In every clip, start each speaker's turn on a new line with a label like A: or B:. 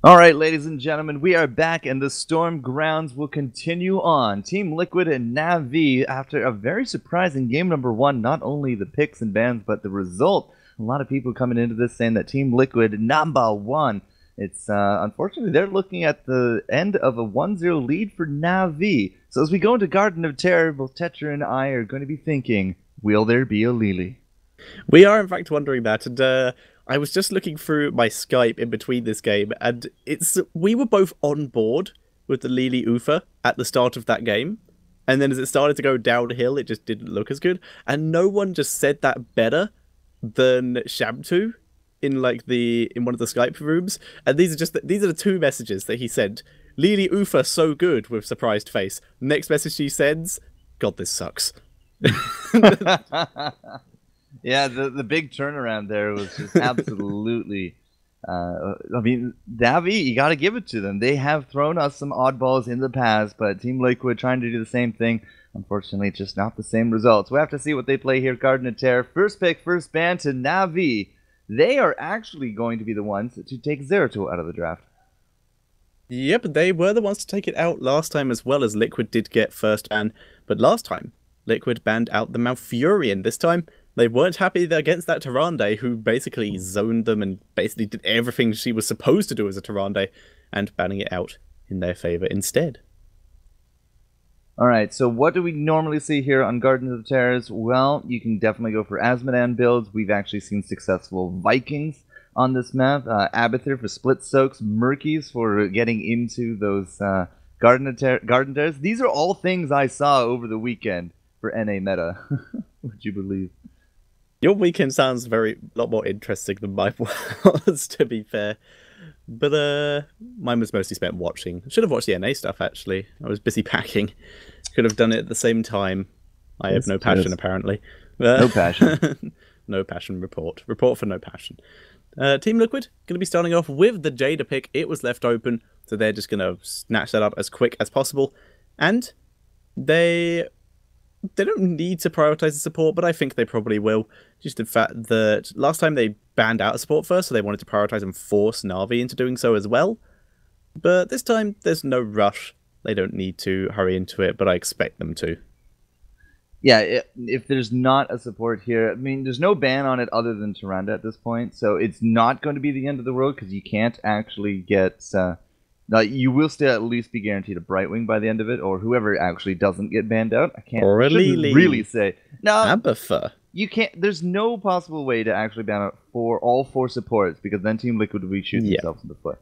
A: All right, ladies and gentlemen, we are back, and the Stormgrounds will continue on. Team Liquid and Navi, after a very surprising game number one, not only the picks and bans, but the result. A lot of people coming into this saying that Team Liquid number one. It's unfortunately they're looking at the end of a 1-0 lead for Navi. So as we go into Garden of Terror, both Tetra and I are going to be thinking, will there be a Lily?
B: We are in fact wondering that, and I was just looking through my Skype in between this game, and we were both on board with the Lili Ufa at the start of that game, and then as it started to go downhill, it just didn't look as good, and no one just said that better than Shamtu in in one of the Skype rooms, and these are the two messages that he sent. Lili Ufa so good with surprised face. Next message she sends, God, this sucks.
A: Yeah, the big turnaround there was just absolutely. I mean, Navi, you got to give it to them. They have thrown us some oddballs in the past, but Team Liquid trying to do the same thing. Unfortunately, just not the same results. We have to see what they play here. Garden of Terror, first pick, first ban to Navi. They are actually going to be the ones to take Zeratul out of the draft.
B: Yep, they were the ones to take it out last time, as well as Liquid did get first ban. But last time, Liquid banned out the Malfurion. This time, they weren't happy against that Tyrande, who basically zoned them and basically did everything she was supposed to do as a Tyrande, and banning it out in their favor instead.
A: Alright, so what do we normally see here on Gardens of Terrors? Well, you can definitely go for Azmodan builds. We've actually seen successful Vikings on this map. Abathur for split soaks, Murkies for getting into those Garden Terrors. These are all things I saw over the weekend for NA meta. Would you believe?
B: Your weekend sounds a lot more interesting than mine was, to be fair. But mine was mostly spent watching. Should have watched the NA stuff, actually. I was busy packing. Could have done it at the same time. I have no passion, apparently.
A: No passion.
B: No passion report. Report for no passion. Team Liquid going to be starting off with the Jada pick. It was left open, so they're just going to snatch that up as quick as possible. And they don't need to prioritize the support, but I think they probably will. Just the fact that last time they banned out a support first, so they wanted to prioritize and force Na'Vi into doing so as well. But this time, there's no rush. They don't need to hurry into it, but I expect them to.
A: Yeah, if there's not a support here, I mean, there's no ban on it other than Tyrande at this point, so it's not going to be the end of the world, because you can't actually get... you will still at least be guaranteed a Brightwing by the end of it, or whoever actually doesn't get banned out. I can't really say. No,
B: Abathur.
A: You can't. There's no possible way to actually ban out all four supports, because then Team Liquid would be shooting themselves in the foot.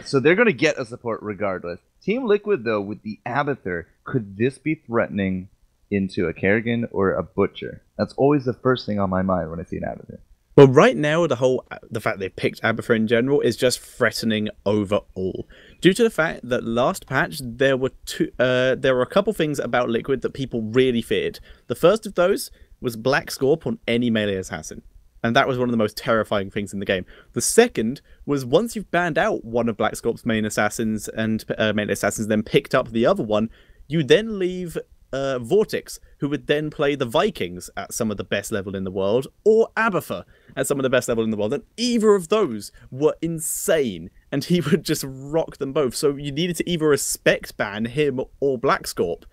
A: So they're going to get a support regardless. Team Liquid, though, with the Abathur, could this be threatening into a Kerrigan or a Butcher? That's always the first thing on my mind when I see an Abathur.
B: Well, right now, the fact they picked Abathur in general is just threatening overall. Due to the fact that last patch, there were a couple things about Liquid that people really feared. The first of those was Black Scorp on any melee assassin. And that was one of the most terrifying things in the game. The second was once you've banned out one of Black Scorp's main assassins and melee assassins, then picked up the other one, you then leave Vortex, who would then play the Vikings at some of the best level in the world, or Abathur at some of the best level in the world, and either of those were insane, and he would just rock them both. So you needed to either respect ban him or Black Scorp,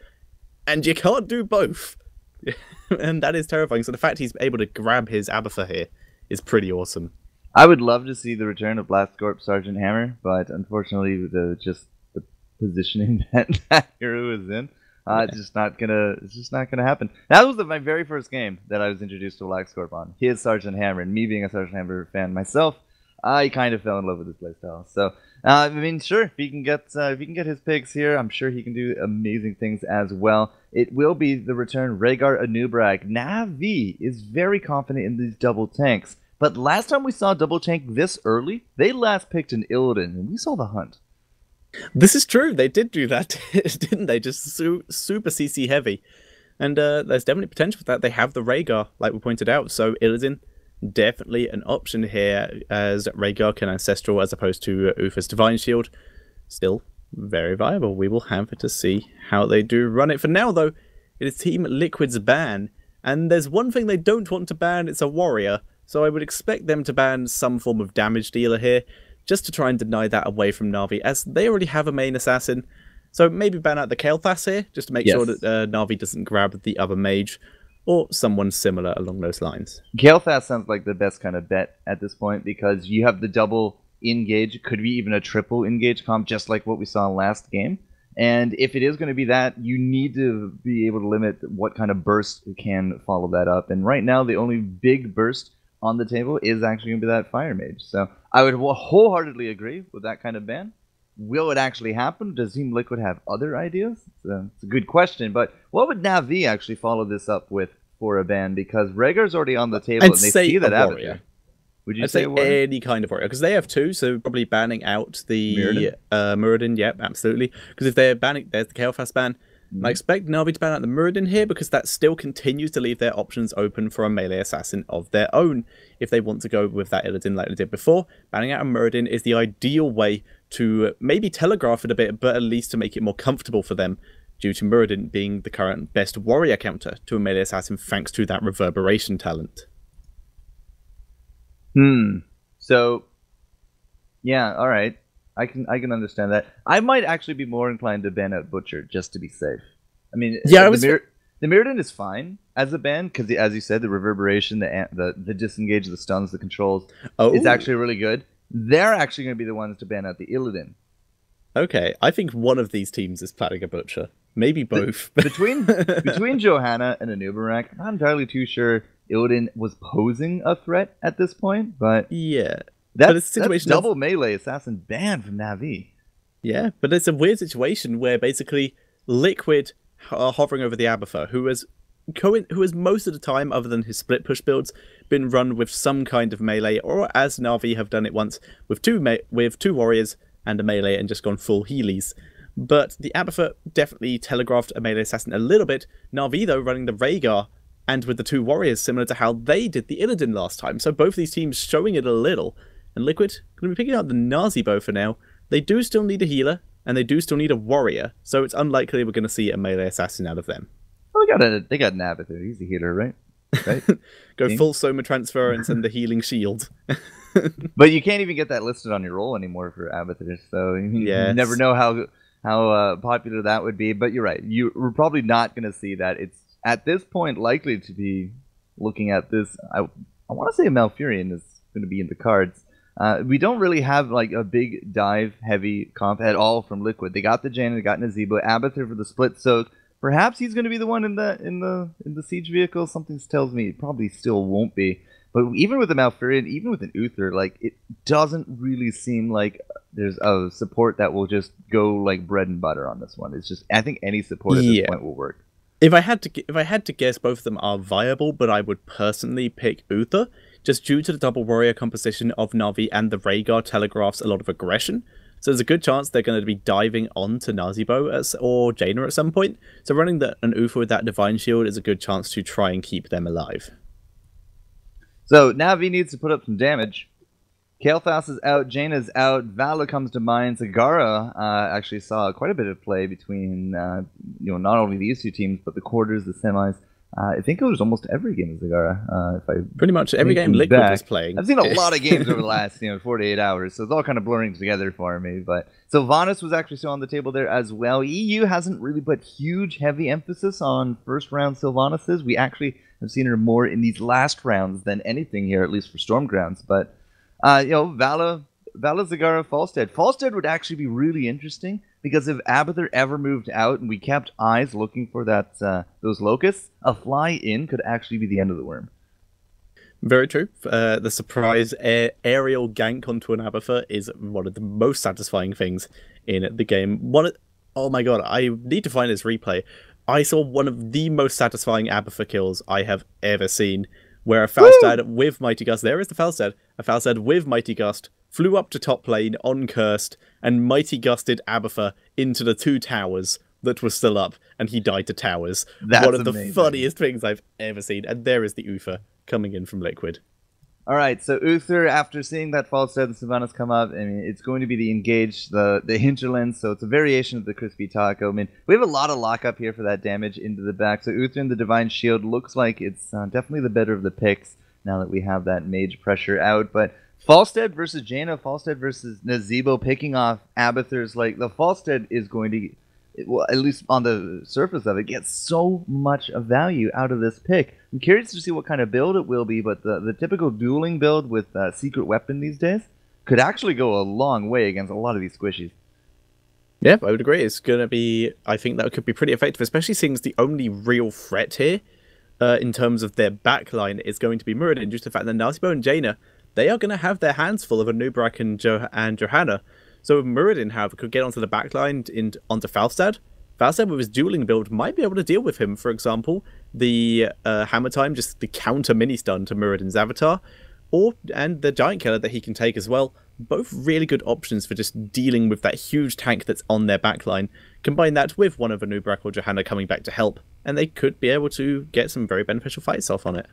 B: and you can't do both. And that is terrifying. So the fact he's able to grab his Abathur here is pretty awesome.
A: I would love to see the return of Black Scorp Sergeant Hammer, but unfortunately, the positioning that hero is in, it's just not gonna happen. That was my very first game that I was introduced to Black Scorp on. His Sergeant Hammer, and me being a Sergeant Hammer fan myself, I kind of fell in love with his playstyle. So I mean, sure, if he can get his picks here, I'm sure he can do amazing things as well. It will be the return Rhaegar Anub'arak. Navi is very confident in these double tanks, but last time we saw a double tank this early, they last picked an Illidan, and we saw the Hunt.
B: This is true. They did do that, didn't they? Just super CC heavy. And there's definitely potential for that. They have the Rhaegar, like we pointed out. So Illidan, definitely an option here, as Rhaegar can Ancestral as opposed to Ufa's Divine Shield. Still very viable. We will have to see how they do run it. For now, though, it is Team Liquid's ban. And there's one thing they don't want to ban. It's a warrior. So I would expect them to ban some form of damage dealer here. just to try and deny that away from Na'Vi, as they already have a main assassin. So maybe ban out the Kael'thas here, just to make sure that Na'Vi doesn't grab the other mage, or someone similar along those lines.
A: Kael'thas sounds like the best kind of bet at this point, because you have the double engage, could be even a triple engage comp, just like what we saw last game. And if it is going to be that, you need to be able to limit what kind of burst can follow that up. And right now, the only big burst on the table is actually going to be that Fire Mage. So I would wholeheartedly agree with that kind of ban. Will it actually happen? Does Team Liquid have other ideas? It's a good question. But what would Na'Vi actually follow this up with for a ban? Because Rhaegar's already on the table, and they see that Avatar.
B: Would you say any kind of warrior? Because they have two, so probably banning out the Muradin. Yep, absolutely. Because if they're banning, there's the Kael'thas ban. I expect Na'Vi to ban out the Muradin here, because that still continues to leave their options open for a melee assassin of their own. If they want to go with that Illidan like they did before, banning out a Muradin is the ideal way to maybe telegraph it a bit, but at least to make it more comfortable for them, due to Muradin being the current best warrior counter to a melee assassin thanks to that reverberation talent.
A: So, yeah, all right. I can understand that. I might actually be more inclined to ban out Butcher just to be safe. I mean, yeah, the Mirrodin is fine as a ban because, as you said, the reverberation, the disengage, the stuns, the controls is actually really good. They're actually going to be the ones to ban out the Illidan.
B: Okay, I think one of these teams is planning a Butcher. Maybe both.
A: between Johanna and Anubarak, I'm not entirely too sure Illidan was posing a threat at this point, but
B: yeah,
A: that's double melee assassin ban from Na'Vi.
B: Yeah, but it's a weird situation where basically Liquid are hovering over the Abathur, who has most of the time, other than his split push builds, been run with some kind of melee, or as Na'Vi have done it once with two warriors and a melee and just gone full Heelys. But the Abathur definitely telegraphed a melee assassin a little bit. Na'Vi, though, running the Rhaegar, and with the two warriors, similar to how they did the Illidan last time. So both these teams showing it a little. And Liquid going to be picking out the Nazi bow for now. They do still need a healer, and they do still need a warrior. So it's unlikely we're going to see a melee assassin out of them.
A: Well, they got Navathur. He's a healer, right?
B: Go full Soma Transference and the healing shield.
A: But you can't even get that listed on your roll anymore for Abathur. So you never know how popular that would be. But you're right. We're probably not going to see that. It's at this point likely to be looking at this. I want to say a Malfurion is going to be in the cards. We don't really have like a big dive heavy comp at all from Liquid. They got the Jana, they got Nazebo, Abathur for the split soak. Perhaps he's going to be the one in the siege vehicle. Something tells me it probably still won't be. But even with the Malfurion, even with an Uther, like it doesn't really seem like there's a support that will just go like bread and butter on this one. It's just I think any support at this point will work.
B: If I had to guess, both of them are viable, but I would personally pick Uther, just due to the double warrior composition of Na'Vi, and the Rhaegar telegraphs a lot of aggression. So there's a good chance they're going to be diving onto Nazebo or Jaina at some point. So running an Uther with that Divine Shield is a good chance to try and keep them alive.
A: So Na'Vi needs to put up some damage. Kael'thas is out, Jaina's out, Vala comes to mind. Zagara actually saw quite a bit of play between not only these two teams, but the quarters, the semis. I think it was almost every game of Zagara.
B: Pretty much every game Liquid was playing.
A: I've seen a lot of games over the last 48 hours, so it's all kind of blurring together for me. But Sylvanas was actually still on the table there as well. EU hasn't really put huge, heavy emphasis on first round Sylvanases. We actually have seen her more in these last rounds than anything here, at least for Stormgrounds. But Vala, Zagara, Falstead. Falstead would actually be really interesting because if Abathur ever moved out and we kept eyes looking for those locusts, a fly in could actually be the end of the worm.
B: Very true. The surprise aerial gank onto an Abathur is one of the most satisfying things in the game. Oh my god, I need to find this replay. I saw one of the most satisfying Abathur kills I have ever seen, where a Falstad with Mighty Gust, there is the Falstad, a Falstad with Mighty Gust flew up to top lane on Cursed and Mighty Gusted Abathur into the two towers that were still up, and he died to towers.
A: That's
B: one of the
A: amazing.
B: funniest things I've ever seen, and there is the Uther coming in from Liquid.
A: All right, so Uther, after seeing that Falstad and Sylvanas come up, I mean, it's going to be the Engage, the Hinterlands, so it's a variation of the Crispy Taco. I mean, we have a lot of lockup here for that damage into the back, so Uther and the Divine Shield looks like it's definitely the better of the picks now that we have that mage pressure out, but Falstead versus Jaina, Falstead versus Nazebo picking off Abathur's, like, the Falstead is going to, well, at least on the surface of it, get so much of value out of this pick. I'm curious to see what kind of build it will be, but the typical dueling build with secret weapon these days could actually go a long way against a lot of these squishies.
B: Yeah, I would agree. It's going to be, I think that could be pretty effective, especially since the only real threat here in terms of their backline is going to be Muradin, due to the fact that Nazebo and Jaina, they are going to have their hands full of Anubarak and Johanna. So if Muradin, however, could get onto the backline onto Falstad, Falstad with his dueling build might be able to deal with him. For example, the Hammer Time, just the counter mini-stun to Muradin's avatar, and the Giant Killer that he can take as well. Both really good options for just dealing with that huge tank that's on their backline. Combine that with one of Anubarak or Johanna coming back to help, and they could be able to get some very beneficial fights off on it.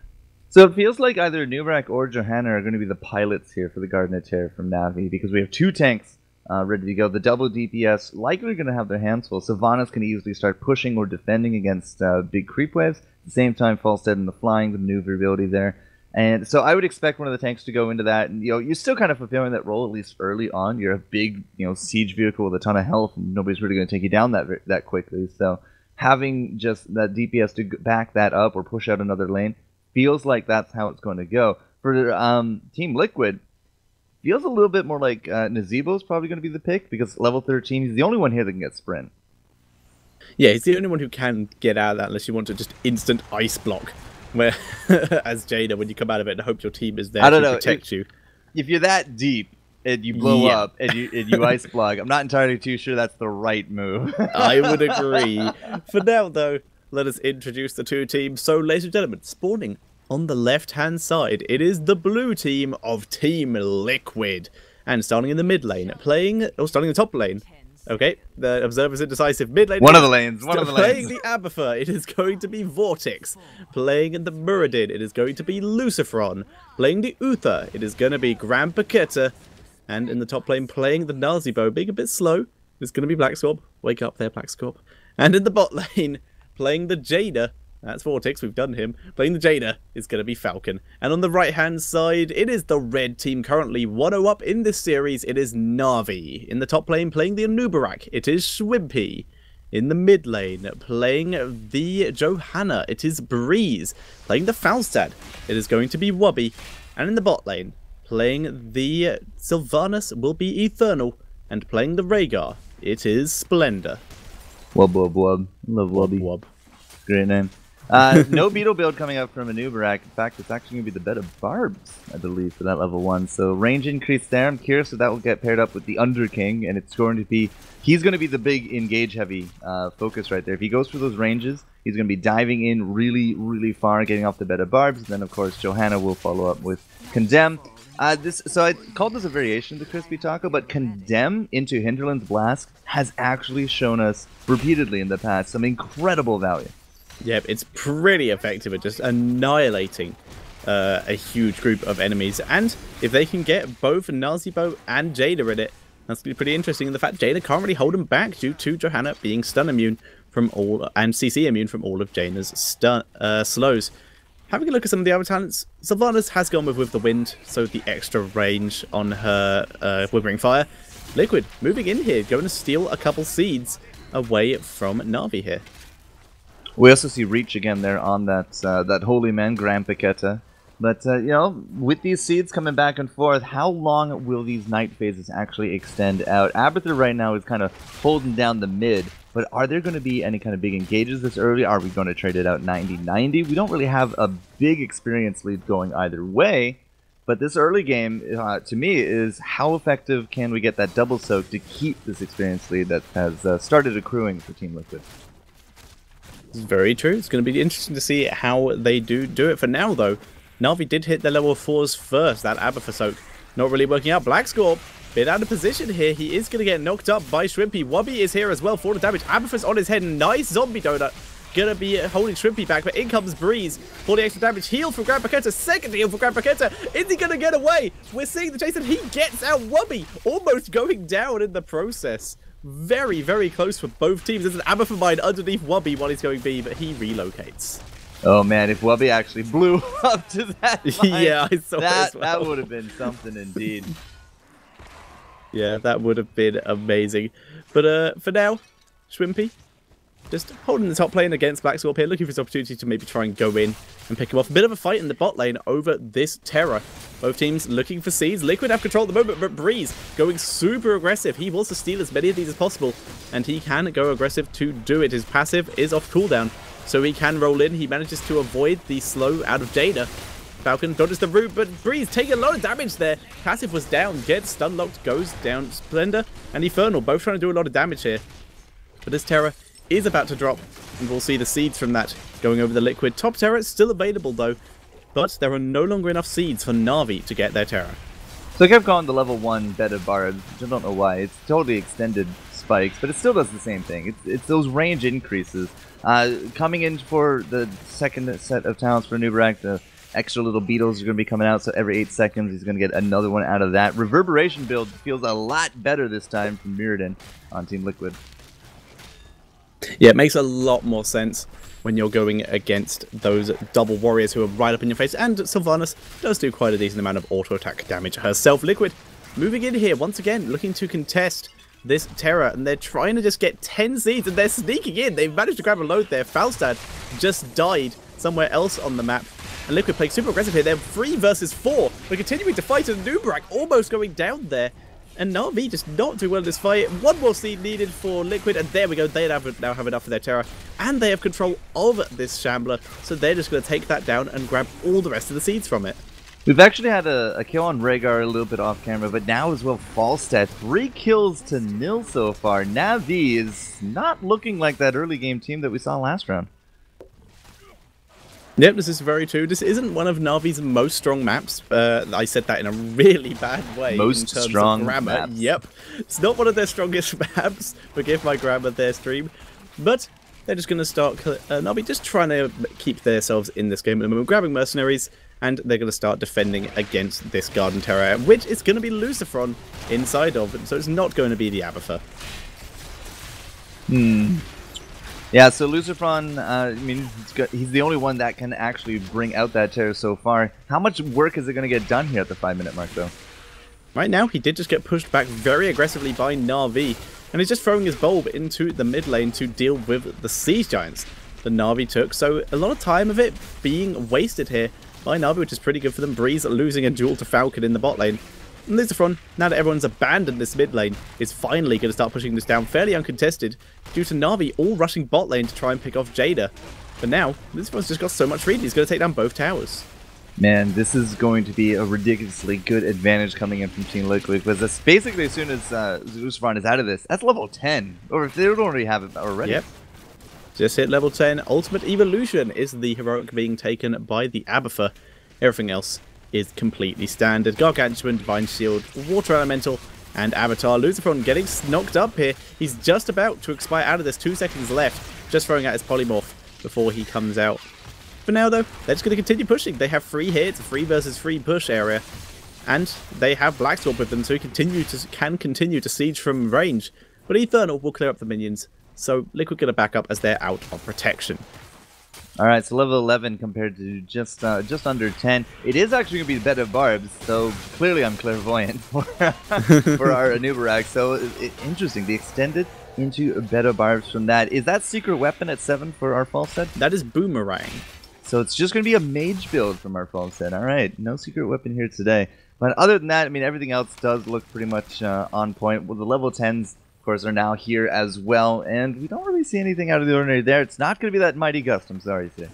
A: So it feels like either Anubarak or Johanna are going to be the pilots here for the Garden of Terror from Na'Vi, because we have two tanks ready to go. The double DPS likely going to have their hands full. Sylvanas can easily start pushing or defending against big creep waves. At the same time, Falstead in the flying, the maneuverability there. And so I would expect one of the tanks to go into that, and you're still kind of fulfilling that role, at least early on. You're a big siege vehicle with a ton of health, and nobody's really going to take you down that quickly. So having just that DPS to back that up or push out another lane feels like that's how it's going to go. For Team Liquid, feels a little bit more like Nazebo's probably going to be the pick, because level 13, he's the only one here that can get sprint.
B: Yeah, he's the only one who can get out of that unless you want to just instant ice block. Where, as Jaina, when you come out of it and hope your team is there to protect you.
A: If you're that deep and you blow up and you ice block, I'm not entirely too sure that's the right move.
B: I would agree. For now, though, let us introduce the two teams. So, ladies and gentlemen, spawning on the left-hand side, it is the blue team of Team Liquid. And starting in the mid lane, starting in the top lane. Okay, the Observer's indecisive mid lane.
A: One of the lanes.
B: Playing the Abathur, it is going to be Vortex. Playing in the Muradin, it is going to be Luciferon. Playing the Uther, it is going to be Grand Paqueta. And in the top lane, playing the Nazebo, being a bit slow, it's going to be Black Scorp. Wake up there, Black Scorp. And in the bot lane, playing the Jaina, that's Vortex, we've done him. Playing the Jaina is going to be Falcon. And on the right-hand side, it is the red team currently 1-0 up in this series. It is Na'Vi. In the top lane, playing the Anubarak, it is Schwimpy. In the mid lane, playing the Johanna, it is Breeze. Playing the Falstad, it is going to be Wubby. And in the bot lane, playing the Sylvanas will be Eternal. And playing the Rhaegar, it is Splendor.
A: Wub, wub, wub. Love Wubby.
B: Wub.
A: Great name. No beetle build coming up from Anubarak. In fact, it's actually going to be the bed of barbs, I believe, for that level 1. So range increase there. I'm curious if that will get paired up with the Underking, and it's going to be, he's going to be the big engage heavy focus right there. If he goes for those ranges, he's going to be diving in really, really far, getting off the bed of barbs. And then, of course, Johanna will follow up with Condemn. So I called this a variation of the Crispy Taco, but Condemn into Hinterland's Blast has actually shown us repeatedly in the past some incredible value.
B: Yep, it's pretty effective at just annihilating a huge group of enemies. And if they can get both Nazebo and Jaina in it, that's going to be pretty interesting. And the fact Jaina can't really hold them back due to Johanna being stun immune from all, and CC immune from all of Jaina's slows. Having a look at some of the other talents, Sylvanas has gone with the wind, so the extra range on her Withering Fire. Liquid moving in here, going to steal a couple seeds away from Na'Vi here.
A: We also see Reach again there on that Holy Man, Grand Paqueta. But, with these seeds coming back and forth, how long will these night phases actually extend out? Abathur right now is kind of holding down the mid, but are there going to be any kind of big engages this early? Are we going to trade it out 90-90? We don't really have a big experience lead going either way, but this early game, to me, is how effective can we get that double soak to keep this experience lead that has started accruing for Team Liquid?
B: Very true. It's going to be interesting to see how they do it. For now, though, Na'Vi did hit their level 4s first. That Abathur soak not really working out. Black Scorp, bit out of position here. He is going to get knocked up by Shrimpy. Wubby is here as well for the damage. Abathur's on his head. Nice zombie donut. Going to be holding Shrimpy back, but in comes Breeze for the extra damage. Heal from Grand Paqueta. Second heal for Grand Paqueta. Is he going to get away? We're seeing the chase, and he gets out Wubby, almost going down in the process. Very, very close for both teams. There's an Abathur mine underneath Wubby while he's going B, but he relocates.
A: Oh man, if Wubby actually blew up to that line,
B: Yeah, I saw
A: that,
B: as well.
A: that would have been something indeed.
B: Yeah, that would have been amazing. But for now, Shrimpy just holding the top lane against Black Scorp here, looking for his opportunity to maybe try and go in and pick him off. A bit of a fight in the bot lane over this Terra. Both teams looking for seeds. Liquid have control at the moment, but Breeze going super aggressive. He wants to steal as many of these as possible, and he can go aggressive to do it. His passive is off cooldown, so he can roll in. He manages to avoid the slow out of Jada. Falcon dodges the root, but Breeze taking a lot of damage there. Passive was down, gets stun locked, goes down. Splendor and Infernal both trying to do a lot of damage here. But this Terra is about to drop, and we'll see the seeds from that going over the Liquid. Top Terra is still available though, but there are no longer enough seeds for Na'Vi to get their Terra.
A: So I kept calling the level 1 Beta Barbs, which I don't know why. It's totally extended spikes, but it still does the same thing. It's those range increases. Coming in for the second set of talents for Nubarak, the extra little beetles are going to be coming out, so every 8 seconds he's going to get another one out of that. Reverberation build feels a lot better this time from Mirrodin on Team Liquid.
B: Yeah, it makes a lot more sense when you're going against those double warriors who are right up in your face, and Sylvanas does do quite a decent amount of auto attack damage herself. Liquid moving in here once again, looking to contest this Terra, and they're trying to just get 10 seeds, and they're sneaking in. They've managed to grab a load there. Falstad just died somewhere else on the map, and Liquid playing super aggressive here. They're 3 versus 4. They're continuing to fight, and Nubarak almost going down there. And Na'Vi just not too well in this fight. One more seed needed for Liquid, and there we go. They now have enough for their Terra, and they have control of this Shambler, so they're just going to take that down and grab all the rest of the seeds from it.
A: We've actually had a kill on Rhaegar a little bit off camera, but now as well Falstad. 3 kills to 0 so far. Na'Vi is not looking like that early game team that we saw last round.
B: Yep, this is very true. This isn't one of Na'Vi's most strong maps. I said that in a really bad way.
A: Most
B: in terms
A: strong
B: of grammar.
A: maps.
B: Yep. It's not one of their strongest maps. Forgive my grammar there, stream. But they're just going to start... Na'Vi just trying to keep themselves in this game at the moment. Grabbing mercenaries, and they're going to start defending against this Garden Terror, which is going to be Lucifron inside of it. So it's not going to be the Abathur.
A: Yeah, so Lucifron, I mean, he's the only one that can actually bring out that Terror so far. How much work is it going to get done here at the 5-minute mark, though?
B: Right now, he did just get pushed back very aggressively by Na'Vi, and he's just throwing his bulb into the mid lane to deal with the Siege Giants that Na'Vi took. So a lot of time of it being wasted here by Na'Vi, which is pretty good for them. Breeze losing a duel to Falcon in the bot lane. And Lucifron, now that everyone's abandoned this mid lane, is finally going to start pushing this down fairly uncontested due to Na'Vi all rushing bot lane to try and pick off Jada. But now, Lucifron's just got so much freedom, he's going to take down both towers.
A: Man, this is going to be a ridiculously good advantage coming in from Team Liquid, because that's basically as soon as Lucifron is out of this, that's level 10. Or if they don't already have it already.
B: Yep. Just hit level 10. Ultimate Evolution is the heroic being taken by the Abathur. Everything else is completely standard. Gargantuan, Divine Shield, Water Elemental, and Avatar. Lucifron getting knocked up here. He's just about to expire out of this. 2 seconds left. Just throwing out his Polymorph before he comes out. For now, though, they're just going to continue pushing. They have 3 hits, 3 versus 3 push area. And they have Black Scorp with them, so he can continue to siege from range. But Infernal will clear up the minions. So Liquid get a backup as they're out of protection.
A: Alright, so level 11 compared to just under 10. It is actually going to be the Beta Barbs, so clearly I'm clairvoyant for, for our Nubarak. So interesting, the extended into Beta Barbs from that. Is that secret weapon at 7 for our Falstad?
B: That is Boomerang.
A: So it's just going to be a mage build from our Falstad. Alright, no secret weapon here today. But other than that, I mean, everything else does look pretty much on point. Well, the level 10s, of course, are now here as well, and we don't really see anything out of the ordinary there. It's not going to be that Mighty Gust, I'm sorry to say.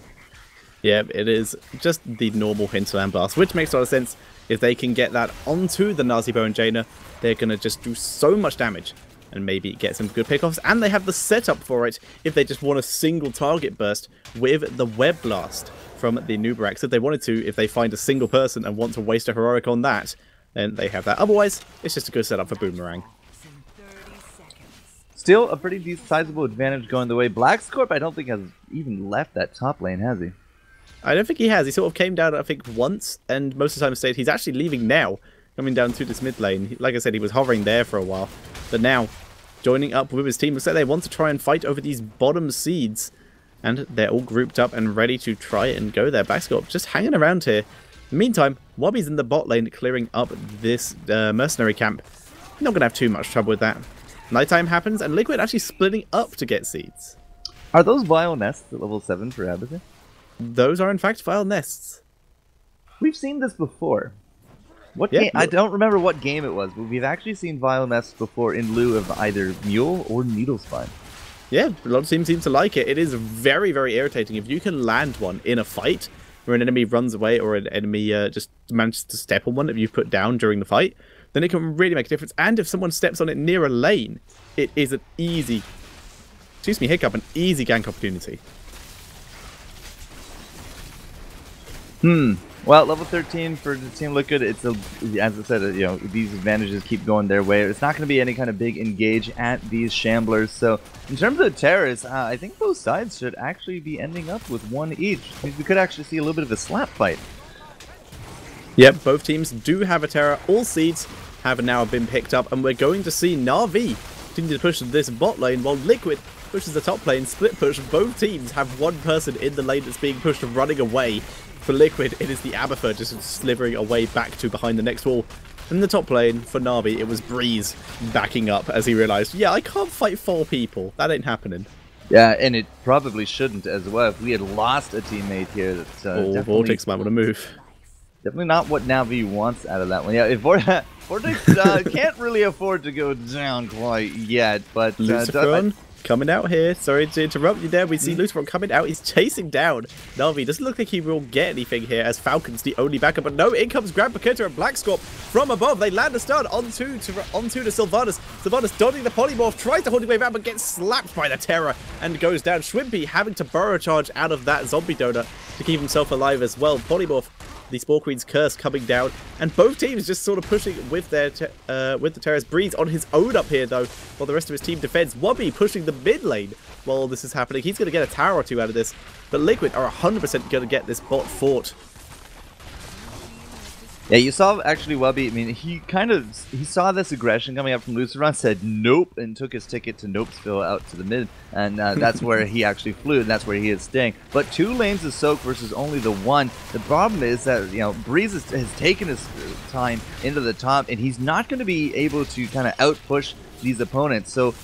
B: Yeah, it is just the normal Hinterland Blast, which makes a lot of sense. If they can get that onto the Nazeebo and Jaina, they're going to just do so much damage and maybe get some good pickoffs. And they have the setup for it if they just want a single target burst with the Web Blast from the Nubarak. So if they wanted to, if they find a single person and want to waste a heroic on that, then they have that. Otherwise, it's just a good setup for Boomerang.
A: Still a pretty sizable advantage going the way. Black Scorp, I don't think has even left that top lane, has he?
B: I don't think he has. He sort of came down, I think, once, and most of the time stayed. He's actually leaving now, coming down to this mid lane. Like I said, he was hovering there for a while. But now, joining up with his team, looks like they want to try and fight over these bottom seeds. And they're all grouped up and ready to try and go there. Blackscorp just hanging around here. In the meantime, Wobby's in the bot lane clearing up this mercenary camp. Not going to have too much trouble with that. Nighttime happens, and Liquid actually splitting up to get seeds.
A: Are those vile nests at level 7 for Abathur?
B: Those are in fact vile nests.
A: We've seen this before. What game? I don't remember what game it was, but we've actually seen vile nests before in lieu of either Mule or Needlespine.
B: Yeah, a lot of teams seem to like it. It is very, very irritating. If you can land one in a fight where an enemy runs away or an enemy just manages to step on one that you've put down during the fight, then it can really make a difference. And if someone steps on it near a lane, it is an easy, excuse me, hiccup, an easy gank opportunity.
A: Well, level 13 for the Team Liquid, it's a, as I said, you know, these advantages keep going their way. It's not going to be any kind of big engage at these Shamblers. So, in terms of the terrorists, I think both sides should actually be ending up with one each. We could actually see a little bit of a slap fight.
B: Yep, both teams do have a Terror. All seeds have now been picked up, and we're going to see Na'Vi continue to push this bot lane while Liquid pushes the top lane. Split push. Both teams have one person in the lane that's being pushed and running away. For Liquid, it is the Abathur just slithering away back to behind the next wall. And in the top lane, for Na'Vi, it was Breeze backing up as he realised, yeah, I can't fight 4 people. That ain't happening.
A: Yeah, and it probably shouldn't as well. If we had lost a teammate here, that's
B: Vortex might want to move.
A: Definitely not what Na'Vi wants out of that one. Yeah, if Vortex can't really afford to go down quite yet, but
B: Luciferon coming out here. Sorry to interrupt you there. We see Luciferon coming out. He's chasing down Na'Vi. Doesn't look like he will get anything here as Falcon's the only backup. But no, in comes Grand Paqueta and Blackscorp from above. They land a stun onto the Sylvanas. Sylvanas dodging the polymorph, tries to hold his way back, but gets slapped by the Terror and goes down. Schwimpy having to burrow charge out of that zombie donut to keep himself alive as well. Polymorph, the Spore Queen's curse coming down, and both teams just sort of pushing with their with the Terror's Breeze on his own up here though, while the rest of his team defends. Wobby pushing the mid lane while this is happening. He's going to get a tower or two out of this, but Liquid are 100% going to get this bot fought.
A: Yeah, you saw actually Wobby, I mean, he saw this aggression coming up from Luciferon, said nope, and took his ticket to Nopesville out to the mid, and that's where he actually flew, and that's where he is staying. But 2 lanes of soak versus only the 1. The problem is that, you know, Breeze has taken his time into the top, and he's not going to be able to kind of out-push these opponents. So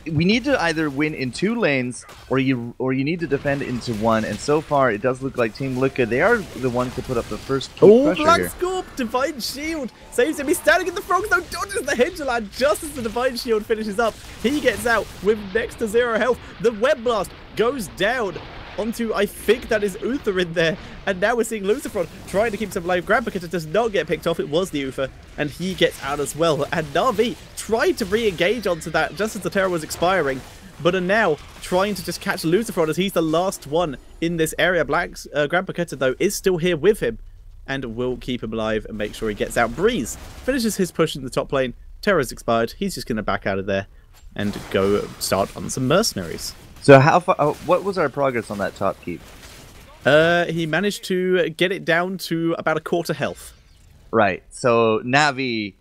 A: we need to either win in 2 lanes, or you need to defend into 1. And so far, it does look like Team Liquid, they are the ones to put up the first key pressure here.
B: Blackscorp, Divine Shield saves him. He's standing in the frog zone, dodges the hinterland just as the Divine Shield finishes up. He gets out with next to 0 health. The Web Blast goes down onto, I think that is Uther in there. And now we're seeing Luciferon trying to keep some life. Grand Paqueta does not get picked off. It was the Uther, and he gets out as well. And Na'Vi tried to re-engage onto that just as the Terror was expiring, but are now trying to just catch Luciferon as he's the last one in this area. Grand Paqueta, though, is still here with him and will keep him alive and make sure he gets out. Breeze finishes his push in the top lane. Terror's expired. He's just going to back out of there and go start on some mercenaries.
A: So how far? What was our progress on that top keep?
B: He managed to get it down to about a quarter health.
A: Right. So Na'Vi,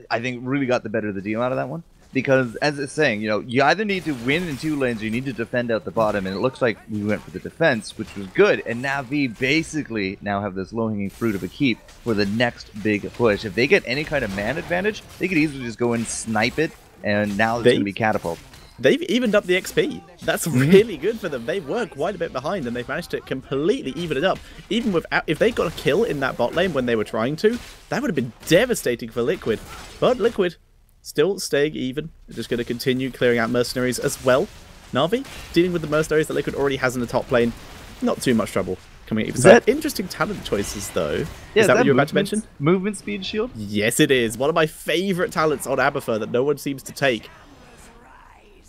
A: I think, really got the better of the deal out of that one. Because, as it's saying, you know, you either need to win in 2 lanes or you need to defend out the bottom. And it looks like we went for the defense, which was good. And Na'Vi basically now have this low-hanging fruit of a keep for the next big push. If they get any kind of man advantage, they could easily just go and snipe it. And now it's going to be catapult.
B: They've evened up the XP. That's really good for them. They were quite a bit behind, and they've managed to completely even it up. Even without, if they got a kill in that bot lane when they were trying to, that would have been devastating for Liquid. But Liquid still staying even. They're just going to continue clearing out mercenaries as well. Na'Vi dealing with the mercenaries that Liquid already has in the top lane. Not too much trouble coming at either side. Interesting talent choices, though.
A: Yeah,
B: is that what you were about to mention?
A: Movement speed shield?
B: Yes, it is. One of my favourite talents on Abathur that no one seems to take.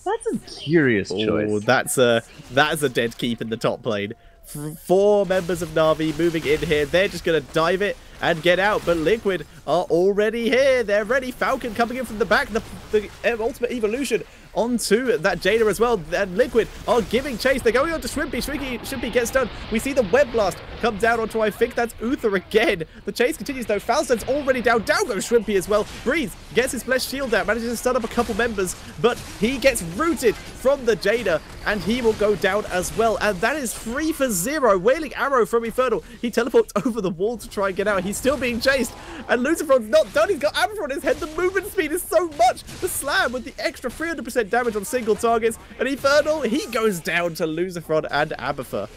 A: That's a curious choice.
B: That's a dead keep in the top lane. 4 members of Na'Vi moving in here. They're just going to dive it and get out. But Liquid are already here. They're ready. Falcon coming in from the back. The ultimate evolution onto that Jada as well. And Liquid are giving chase. They're going on to Shrimpy. Shrimpy gets done. We see the Web Blast come down onto, I think that's Uther again. The chase continues though. Falstad's already down. Down goes Shrimpy as well. Breeze gets his flesh shield out, manages to stun up a couple members, but he gets rooted from the Jada, and he will go down as well. And that is 3 for 0. Wailing Arrow from Infernal. He teleports over the wall to try and get out. He's still being chased, and Lucifer's not done. He's got Abathur on his head. The movement speed is so much. The slam with the extra 300% damage on single targets, and Infernal, he goes down to Lucifer and Abathur.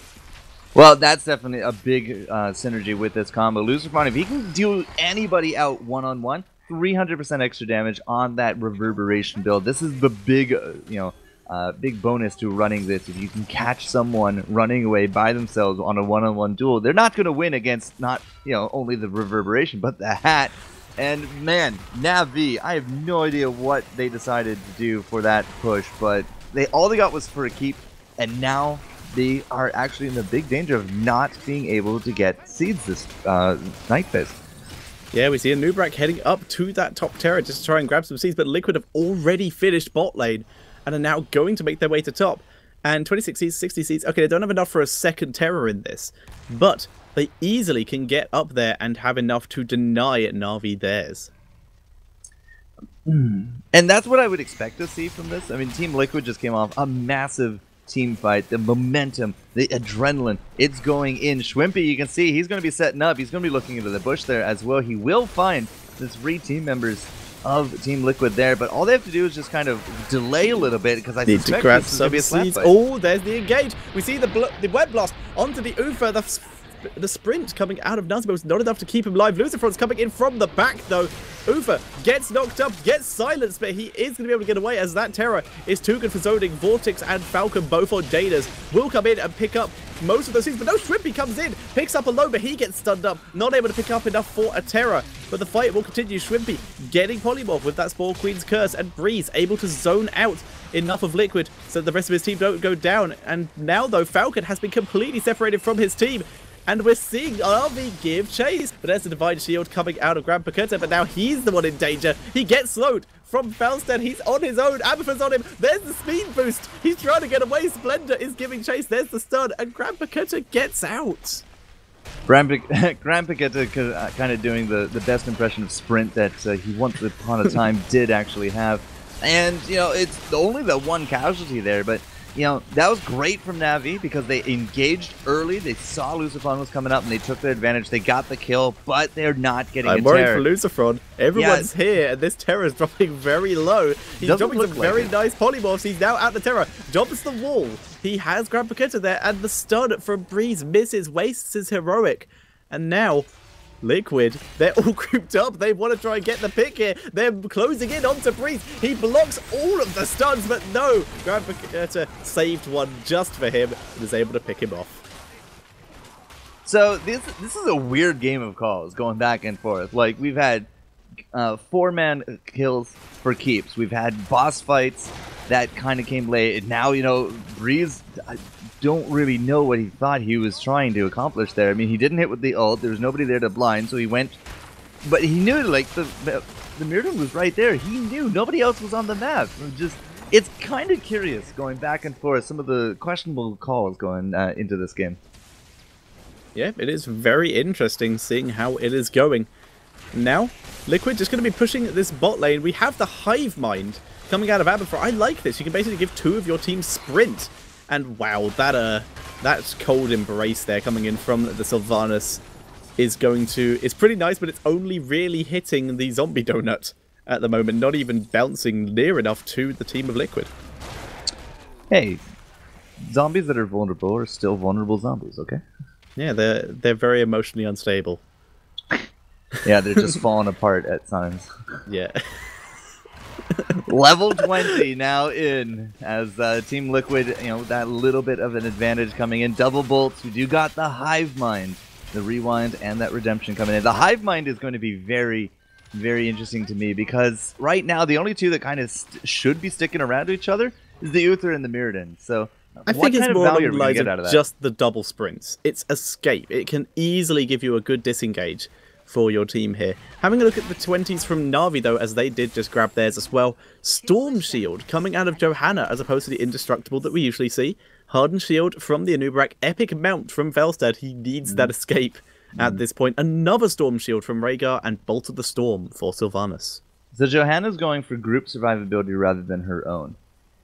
A: Well, that's definitely a big synergy with this combo. Lucifer, if he can deal anybody out one-on-one, 300% extra damage on that reverberation build. This is the big, big bonus to running this. If you can catch someone running away by themselves on a one-on-one duel, they're not going to win against not, only the reverberation, but the hat. And man, Na'Vi, I have no idea what they decided to do for that push, but all they got was for a keep, and now they are actually in the big danger of not being able to get seeds this night phase.
B: Yeah, we see a Nubrak heading up to that top terror just to try and grab some seeds, but Liquid have already finished bot lane and are now going to make their way to top. And 26 seeds, 60 seeds. Okay, they don't have enough for a second terror in this, but they easily can get up there and have enough to deny Na'Vi theirs.
A: And that's what I would expect to see from this. I mean, Team Liquid just came off a massive team fight. The momentum, the adrenaline, it's going in. Shrimpy, you can see he's going to be setting up. He's going to be looking into the bush there as well. He will find the 3 team members of Team Liquid there, but all they have to do is just kind of delay a little bit, because I
B: need
A: suspect
B: to grab
A: this is going to be a slap
B: seeds.
A: fight.
B: Oh, there's the engage. We see the Web Blast onto the Ufa. The sprint coming out of Nazbo was not enough to keep him live. Lucifer's coming in from the back, though. Ufa gets knocked up, gets silenced, but he is going to be able to get away, as that Terror is too good for zoning. Vortex and Falcon, both on Jadas, will come in and pick up most of those things, but no, Shrimpy comes in, picks up a low, but he gets stunned up, not able to pick up enough for a Terror. But the fight will continue. Shrimpy getting Polymorph with that Spore Queen's Curse, and Breeze able to zone out enough of Liquid so that the rest of his team don't go down. And now, though, Falcon has been completely separated from his team, and we're seeing RV give chase. But there's the Divine Shield coming out of Grand Paqueta, but now he's the one in danger. He gets slowed from Falstad. He's on his own. Abathur's on him. There's the speed boost. He's trying to get away. Splendor is giving chase. There's the stun, and Grand Paqueta gets out.
A: Grand Paqueta kind of doing the best impression of Sprint that he once upon a time did actually have. And, it's only the one casualty there, but that was great from Na'Vi, because they engaged early. They saw Lucifron was coming up, and they took their advantage. They got the kill, but they're not getting a terror.
B: I'm worried for Lucifron. Everyone's here, and this terror is dropping very low. He's dropping some very nice polymorphs. He's now out the terror. Jumps the wall. He has Grand Paqueta there, and the stun from Breeze misses, wastes his heroic. And now Liquid, they're all grouped up. They want to try and get the pick here. They're closing in onto Breeze. He blocks all of the stuns, but no. Grand Paqueta saved one just for him and is able to pick him off.
A: So this is a weird game of calls going back and forth. Like, we've had 4-man kills for keeps. We've had boss fights that kind of came late. And now, Breeze, I don't really know what he thought he was trying to accomplish there. I mean, he didn't hit with the ult. There was nobody there to blind, so he went. But he knew, like, the Mirrodin was right there. He knew nobody else was on the map. It's kind of curious going back and forth. Some of the questionable calls going into this game.
B: Yeah, it is very interesting seeing how it is going. Now, Liquid just going to be pushing this bot lane. We have the Hive Mind coming out of Abathur. I like this. You can basically give 2 of your team sprint. And wow, that cold embrace there coming in from the Sylvanas is pretty nice, but it's only really hitting the zombie donut at the moment, not even bouncing near enough to the team of Liquid.
A: Hey, zombies that are vulnerable are still vulnerable zombies, okay?
B: Yeah, they're very emotionally unstable.
A: Yeah, they're just falling apart at times.
B: Yeah.
A: Level 20 now in, as Team Liquid, that little bit of an advantage coming in. Double bolts, you got the Hive Mind, the rewind, and that redemption coming in. The Hive Mind is going to be very, very interesting to me, because right now the only 2 that kind of should be sticking around to each other is the Uther and the Mirrodin. So
B: I think it's more along the lines of just the double sprints. It's escape. It can easily give you a good disengage for your team here. Having a look at the 20s from Na'Vi, though, as they did just grab theirs as well. Storm Shield coming out of Johanna, as opposed to the Indestructible that we usually see. Hardened Shield from the Anubarak. Epic Mount from Velstad. He needs that escape at this point. Another Storm Shield from Rhaegar, and Bolt of the Storm for Sylvanas.
A: So Johanna's going for group survivability rather than her own.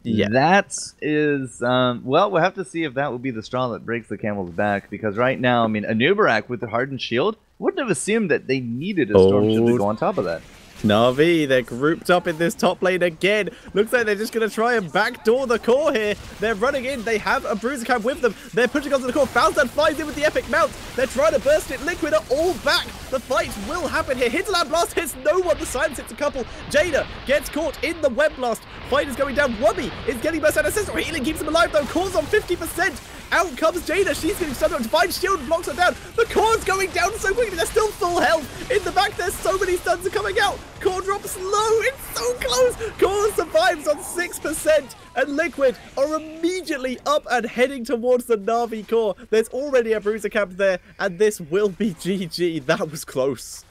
B: Yeah.
A: That is, well, we'll have to see if that will be the straw that breaks the camel's back, because right now, I mean, Anubarak with the Hardened Shield wouldn't have assumed that they needed a Storm Shield to go on top of that.
B: Na'Vi, they're grouped up in this top lane again. Looks like they're just going to try and backdoor the core here. They're running in. They have a Bruiser Camp with them. They're pushing onto the core. Falstad flies in with the Epic Mount. They're trying to burst it. Liquid are all back. The fight will happen here. Hinterland Blast hits no one. The Silence hits a couple. Jaina gets caught in the Web Blast. Fight is going down. Wubby is getting burst out. Assist healing keeps him alive though. Core's on 50%. Out comes Jaina. She's getting stunned. Divine Shield blocks her down. The Core's going down so quickly. They're still full health. In the back, there's so many stuns are coming out. Core drops low. It's so close. Core survives on 6%. And Liquid are immediately up and heading towards the Na'Vi core. There's already a Bruiser Camp there. And this will be GG. That was close.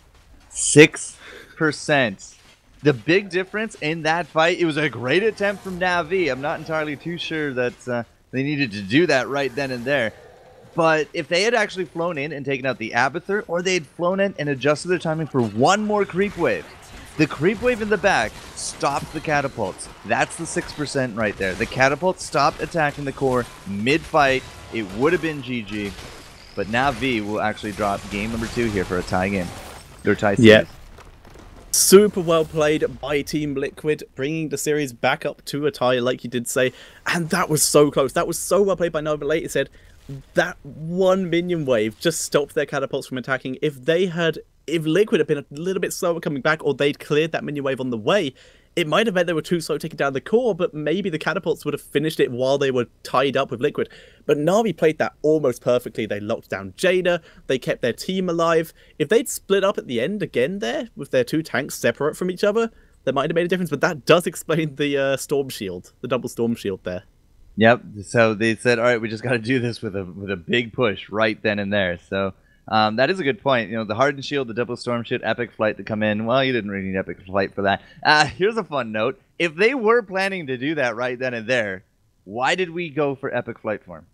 A: 6%. The big difference in that fight, it was a great attempt from Na'Vi. I'm not entirely too sure that they needed to do that right then and there. But if they had actually flown in and taken out the Abathur, or they had flown in and adjusted their timing for one more creep wave, the creep wave in the back stopped the catapults. That's the 6% right there. The catapults stopped attacking the core mid-fight. It would have been GG. But Na'Vi will actually drop game number 2 here for a tie game. Or tie series.
B: Yeah. Super well played by Team Liquid, bringing the series back up to a tie, like you did say. And that was so close. That was so well played by Nova. Later said that one minion wave just stopped their catapults from attacking. If Liquid had been a little bit slower coming back, or they'd cleared that minion wave on the way, it might have meant they were too slow taking down the core, but maybe the catapults would have finished it while they were tied up with Liquid. But Na'Vi played that almost perfectly. They locked down Jaina, they kept their team alive. If they'd split up at the end again there, with their two tanks separate from each other, that might have made a difference, but that does explain the Storm Shield, the double Storm Shield there.
A: Yep, so they said, all right, we just got to do this with a big push right then and there, so... that is a good point. You know, the Hardened Shield, the Double Storm Shield, Epic Flight to come in. Well, you didn't really need Epic Flight for that. Here's a fun note. If they were planning to do that right then and there, why did we go for Epic Flight for him?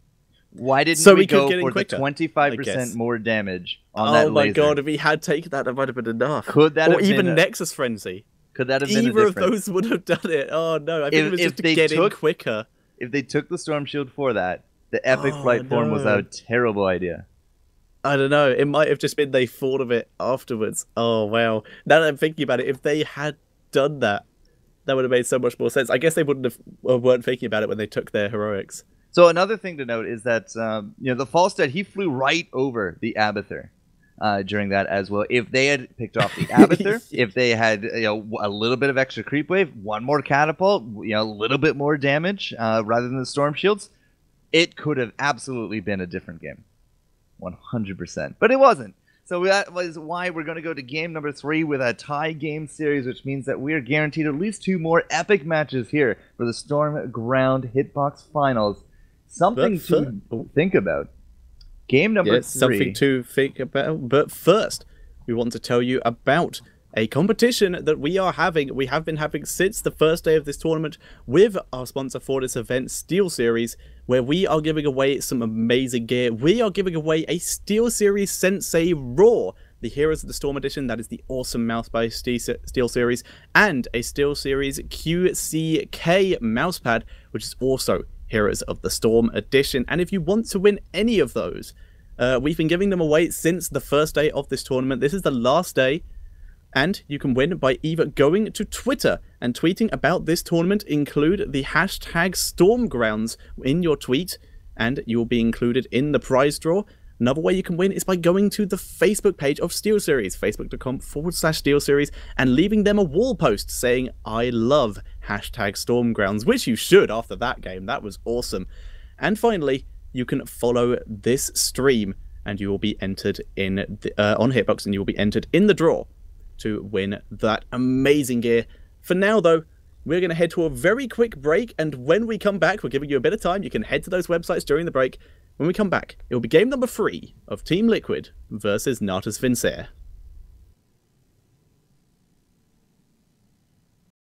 A: Why didn't we go for the 25% more damage on that laser?
B: Oh my god, if he had taken that, that might have been enough.
A: Could that have been... Or
B: even Nexus Frenzy.
A: Could that have been
B: Either of those would have done it. Oh no, I think it was just to get in quicker.
A: If they took the Storm Shield for that, the Epic Flight form was a terrible idea.
B: I don't know. It might have just been they thought of it afterwards. Oh, wow. Now that I'm thinking about it, if they had done that, that would have made so much more sense. I guess they weren't thinking about it when they took their heroics.
A: So another thing to note is that you know, the Falstad, he flew right over the Abathur during that as well. If they had picked off the Abathur, if they had a little bit of extra creep wave, one more catapult, a little bit more damage rather than the Storm Shields, it could have absolutely been a different game. 100%. But it wasn't. So that was why we're going to go to game number 3 with a tie game series, which means that we are guaranteed at least 2 more epic matches here for the Stormground Hitbox Finals. Something to think about. Game number 3.
B: Something to think about. But first, we want to tell you about a competition that we are having. We have been having since the first day of this tournament with our sponsor for this event, Steel Series, where we are giving away some amazing gear. We are giving away a Steel Series Sensei Raw, the Heroes of the Storm Edition. That is the awesome mouse by Steel Series, and a Steel Series QCK mousepad, which is also Heroes of the Storm Edition. And if you want to win any of those, we've been giving them away since the first day of this tournament. This is the last day. And you can win by either going to Twitter and tweeting about this tournament, include the hashtag Stormgrounds in your tweet, and you will be included in the prize draw. Another way you can win is by going to the Facebook page of Steel Series, facebook.com/Steel Series, and leaving them a wall post saying, I love hashtag Stormgrounds, which you should after that game. That was awesome. And finally, you can follow this stream, and you will be entered in on Hitbox, and you will be entered in the draw to win that amazing gear. For now, though, we're going to head to a very quick break, and when we come back, we're giving you a bit of time. You can head to those websites during the break. When we come back, it will be game number 3 of Team Liquid versus Natus Vincere.